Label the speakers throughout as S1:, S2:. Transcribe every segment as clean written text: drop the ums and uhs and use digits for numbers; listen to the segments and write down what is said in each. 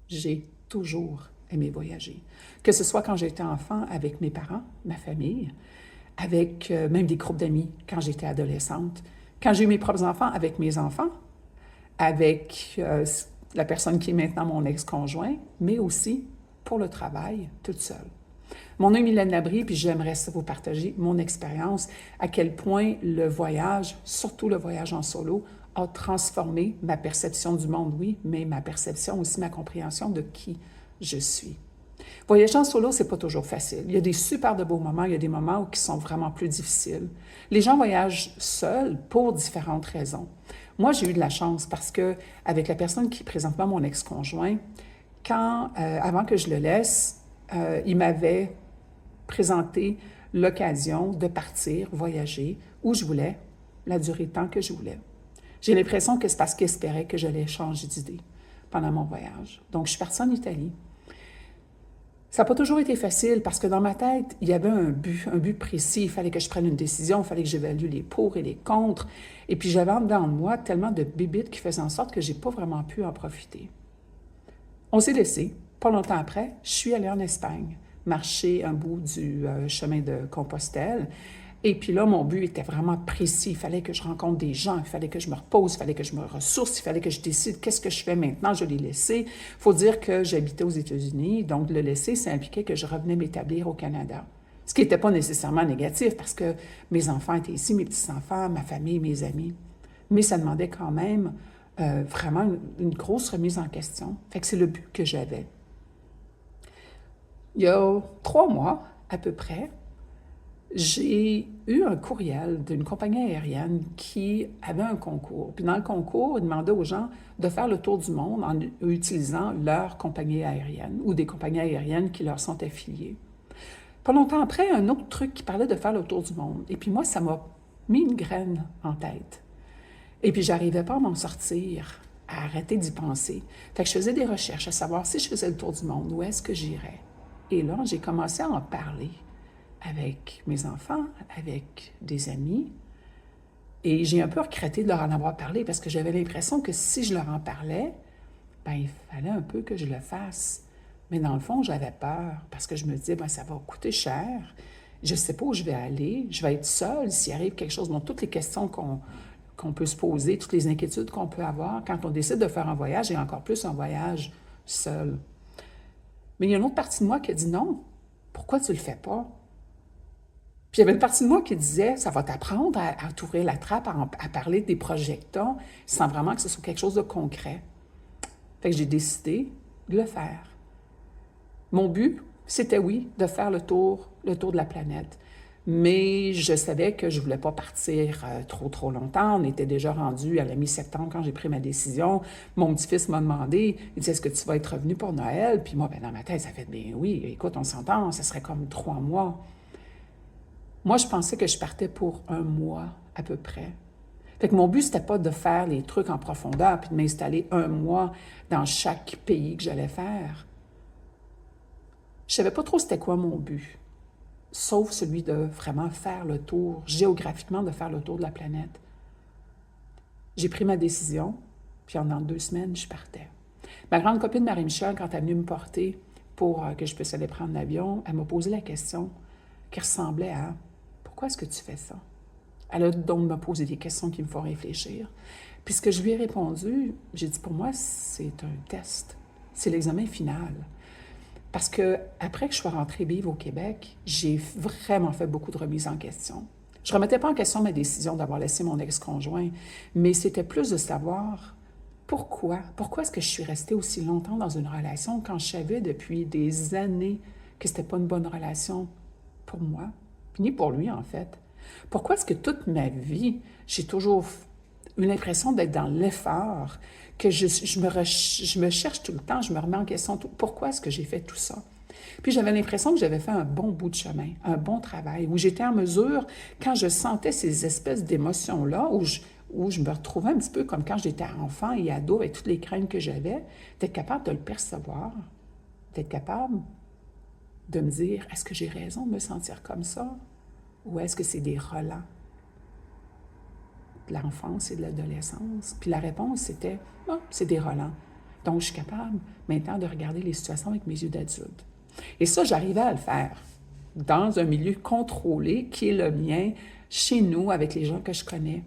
S1: J'ai toujours aimé voyager. Que ce soit quand j'étais enfant avec mes parents, ma famille, avec même des groupes d'amis quand j'étais adolescente, quand j'ai eu mes propres enfants avec mes enfants, avec la personne qui est maintenant mon ex-conjoint, mais aussi pour le travail, toute seule. Mon nom est Mylène Labrie, puis j'aimerais ça vous partager mon expérience, à quel point le voyage, surtout le voyage en solo, a transformé ma perception du monde, oui, mais ma perception aussi, ma compréhension de qui je suis. Voyager en solo, c'est pas toujours facile. Il y a des super de beaux moments, il y a des moments qui sont vraiment plus difficiles. Les gens voyagent seuls pour différentes raisons. Moi, j'ai eu de la chance parce que avec la personne qui est présentement mon ex-conjoint, avant que je le laisse, il m'avait présenté l'occasion de partir, voyager où je voulais, la durée de temps que je voulais. J'ai l'impression que c'est parce qu'il espérait que j'allais changer d'idée pendant mon voyage. Donc, je suis partie en Italie. Ça n'a pas toujours été facile parce que dans ma tête, il y avait un but précis. Il fallait que je prenne une décision, il fallait que j'évalue les pour et les contre. Et puis j'avais en dedans de moi tellement de bébites qui faisaient en sorte que je n'ai pas vraiment pu en profiter. On s'est laissé. Pas longtemps après, je suis allée en Espagne, marcher un bout du chemin de Compostelle. Et puis là, mon but était vraiment précis. Il fallait que je rencontre des gens, il fallait que je me repose, il fallait que je me ressource, il fallait que je décide qu'est-ce que je fais maintenant. Je l'ai laissé. Il faut dire que j'habitais aux États-Unis, donc le laisser, ça impliquait que je revenais m'établir au Canada. Ce qui n'était pas nécessairement négatif parce que mes enfants étaient ici, mes petits-enfants, ma famille, mes amis. Mais ça demandait quand même vraiment une grosse remise en question. Fait que c'est le but que j'avais. Il y a 3 mois, à peu près, j'ai eu un courriel d'une compagnie aérienne qui avait un concours. Puis dans le concours, ils demandaient aux gens de faire le tour du monde en utilisant leur compagnie aérienne ou des compagnies aériennes qui leur sont affiliées. Pas longtemps après, un autre truc qui parlait de faire le tour du monde. Et puis moi, ça m'a mis une graine en tête. Et puis j'arrivais pas à m'en sortir, à arrêter d'y penser. Fait que je faisais des recherches à savoir si je faisais le tour du monde, où est-ce que j'irais. Et là, j'ai commencé à en parler avec mes enfants, avec des amis. Et j'ai un peu regretté de leur en avoir parlé parce que j'avais l'impression que si je leur en parlais, ben, il fallait un peu que je le fasse. Mais dans le fond, j'avais peur parce que je me disais, ben, ça va coûter cher. Je ne sais pas où je vais aller. Je vais être seule s'il arrive quelque chose. Donc, toutes les questions qu'on peut se poser, toutes les inquiétudes qu'on peut avoir quand on décide de faire un voyage et encore plus un voyage seul. Mais il y a une autre partie de moi qui a dit non. Pourquoi tu ne le fais pas? Puis il y avait une partie de moi qui disait, ça va t'apprendre à t'ouvrir la trappe, à parler des projectons, sans vraiment que ce soit quelque chose de concret. Fait que j'ai décidé de le faire. Mon but, c'était oui, de faire le tour de la planète. Mais je savais que je ne voulais pas partir trop longtemps. On était déjà rendu à la mi-septembre quand j'ai pris ma décision. Mon petit-fils m'a demandé, il dit, est-ce que tu vas être revenu pour Noël? Puis moi, ben, dans ma tête, ça fait, bien oui, écoute, on s'entend, ça serait comme 3 mois. Moi, je pensais que je partais pour 1 mois à peu près. Fait que mon but, c'était pas de faire les trucs en profondeur puis de m'installer 1 mois dans chaque pays que j'allais faire. Je savais pas trop c'était quoi mon but, sauf celui de vraiment faire le tour, géographiquement, de faire le tour de la planète. J'ai pris ma décision, puis en 2 semaines, je partais. Ma grande copine Marie-Michel, quand elle est venue me porter pour que je puisse aller prendre l'avion, elle m'a posé la question qui ressemblait à « Pourquoi est-ce que tu fais ça? » Elle a donc me posé des questions qui me font réfléchir. Puis ce que je lui ai répondu, j'ai dit, pour moi, c'est un test. C'est l'examen final. Parce que après que je sois rentrée vivre au Québec, j'ai vraiment fait beaucoup de remises en question. Je ne remettais pas en question ma décision d'avoir laissé mon ex-conjoint, mais c'était plus de savoir pourquoi. Pourquoi est-ce que je suis restée aussi longtemps dans une relation quand je savais depuis des années que ce n'était pas une bonne relation pour moi, ni pour lui en fait. Pourquoi est-ce que toute ma vie, j'ai toujours eu l'impression d'être dans l'effort, que je me cherche tout le temps, je me remets en question. Pourquoi est-ce que j'ai fait tout ça? Puis j'avais l'impression que j'avais fait un bon bout de chemin, un bon travail, où j'étais en mesure, quand je sentais ces espèces d'émotions-là, où je me retrouvais un petit peu comme quand j'étais enfant et ado, avec toutes les craintes que j'avais, d'être capable de le percevoir, d'être capable de me dire, est-ce que j'ai raison de me sentir comme ça? Ou est-ce que c'est des relents de l'enfance et de l'adolescence? Puis la réponse, c'était, non, c'est des relents. Donc, je suis capable maintenant de regarder les situations avec mes yeux d'adulte. Et ça, j'arrivais à le faire dans un milieu contrôlé qui est le mien, chez nous, avec les gens que je connais.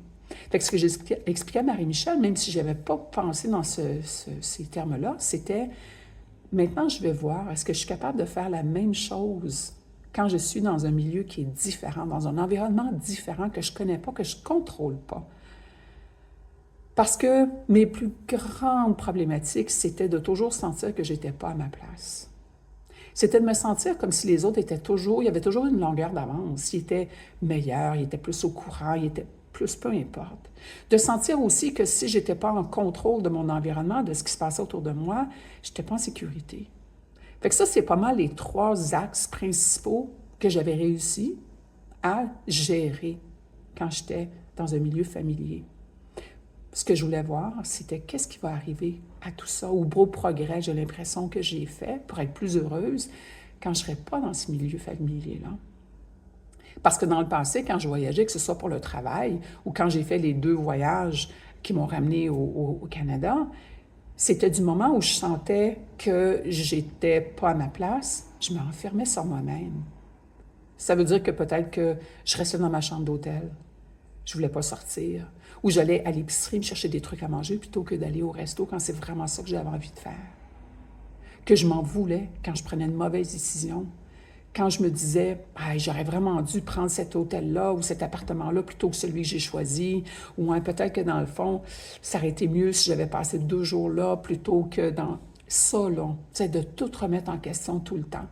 S1: Fait que ce que j'ai expliqué à Marie-Michel, même si je n'avais pas pensé dans ces termes-là, c'était maintenant, je vais voir, est-ce que je suis capable de faire la même chose quand je suis dans un milieu qui est différent, dans un environnement différent que je ne connais pas, que je ne contrôle pas. Parce que mes plus grandes problématiques, c'était de toujours sentir que je n'étais pas à ma place. C'était de me sentir comme si les autres étaient toujours, il y avait toujours une longueur d'avance. Ils étaient meilleurs, ils étaient plus au courant, ils étaient plus, peu importe. De sentir aussi que si je n'étais pas en contrôle de mon environnement, de ce qui se passait autour de moi, je n'étais pas en sécurité. Fait que ça, c'est pas mal les 3 axes principaux que j'avais réussi à gérer quand j'étais dans un milieu familier. Ce que je voulais voir, c'était qu'est-ce qui va arriver à tout ça, au beau progrès, j'ai l'impression que j'ai fait pour être plus heureuse quand je ne serais pas dans ce milieu familier-là. Parce que dans le passé, quand je voyageais, que ce soit pour le travail ou quand j'ai fait les 2 voyages qui m'ont ramenée au Canada, c'était du moment où je sentais que j'étais pas à ma place, je me renfermais sur moi-même. Ça veut dire que peut-être que je restais dans ma chambre d'hôtel. Je voulais pas sortir. Ou j'allais à l'épicerie me chercher des trucs à manger plutôt que d'aller au resto quand c'est vraiment ça que j'avais envie de faire. Que je m'en voulais quand je prenais une mauvaise décision. Quand je me disais, ah, j'aurais vraiment dû prendre cet hôtel-là ou cet appartement-là plutôt que celui que j'ai choisi, ou hein, peut-être que dans le fond, ça aurait été mieux si j'avais passé 2 jours là plutôt que dans ça, là. C'est de tout remettre en question tout le temps.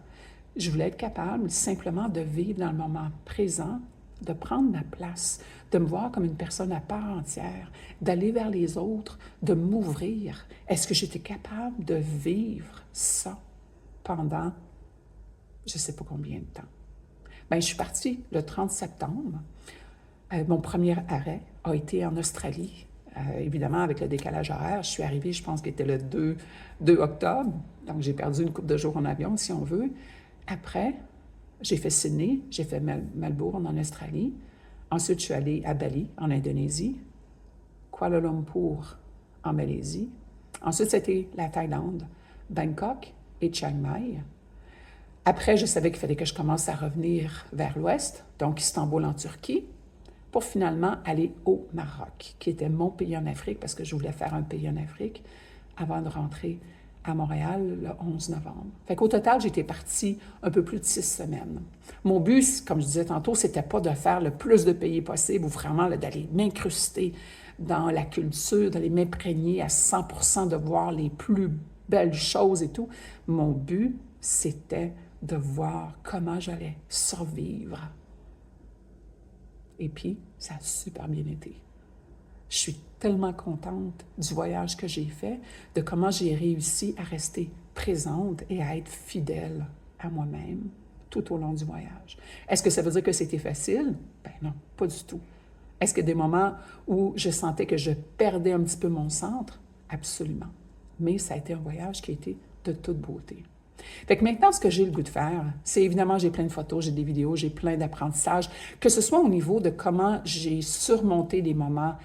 S1: Je voulais être capable simplement de vivre dans le moment présent, de prendre ma place, de me voir comme une personne à part entière, d'aller vers les autres, de m'ouvrir. Est-ce que j'étais capable de vivre ça pendant je ne sais pas combien de temps? Bien, je suis partie le 30 septembre. Mon premier arrêt a été en Australie. Évidemment, avec le décalage horaire, je suis arrivée, je pense qu'il était le 2 octobre. Donc, j'ai perdu une couple de jours en avion, si on veut. Après, j'ai fait Sydney, j'ai fait Melbourne en Australie. Ensuite, je suis allée à Bali, en Indonésie. Kuala Lumpur, en Malaisie. Ensuite, c'était la Thaïlande, Bangkok et Chiang Mai. Après, je savais qu'il fallait que je commence à revenir vers l'ouest, donc Istanbul en Turquie, pour finalement aller au Maroc, qui était mon pays en Afrique, parce que je voulais faire un pays en Afrique avant de rentrer à Montréal le 11 novembre. Fait qu'au total, j'étais partie un peu plus de 6 semaines. Mon but, comme je disais tantôt, c'était pas de faire le plus de pays possible ou vraiment d'aller m'incruster dans la culture, d'aller m'imprégner à 100%, de voir les plus belles choses et tout. Mon but, c'était de voir comment j'allais survivre. Et puis, ça a super bien été. Je suis tellement contente du voyage que j'ai fait, de comment j'ai réussi à rester présente et à être fidèle à moi-même tout au long du voyage. Est-ce que ça veut dire que c'était facile? Ben non, pas du tout. Est-ce qu'il y a des moments où je sentais que je perdais un petit peu mon centre? Absolument. Mais ça a été un voyage qui a été de toute beauté. Fait que maintenant, ce que j'ai le goût de faire, c'est évidemment, j'ai plein de photos, j'ai des vidéos, j'ai plein d'apprentissages, que ce soit au niveau de comment j'ai surmonté les moments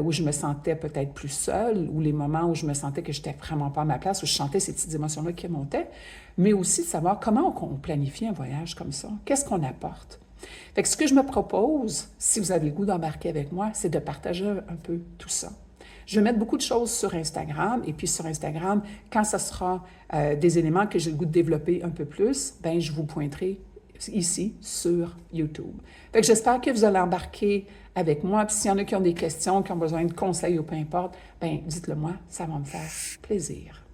S1: où je me sentais peut-être plus seule, ou les moments où je me sentais que je n'étais vraiment pas à ma place, où je sentais ces petites émotions-là qui montaient, mais aussi de savoir comment on planifie un voyage comme ça, qu'est-ce qu'on apporte. Fait que ce que je me propose, si vous avez le goût d'embarquer avec moi, c'est de partager un peu tout ça. Je vais mettre beaucoup de choses sur Instagram, et puis sur Instagram, quand ça sera des éléments que j'ai le goût de développer un peu plus, bien, je vous pointerai ici sur YouTube. Fait que j'espère que vous allez embarquer avec moi, puis s'il y en a qui ont des questions, qui ont besoin de conseils ou peu importe, bien, dites-le moi, ça va me faire plaisir.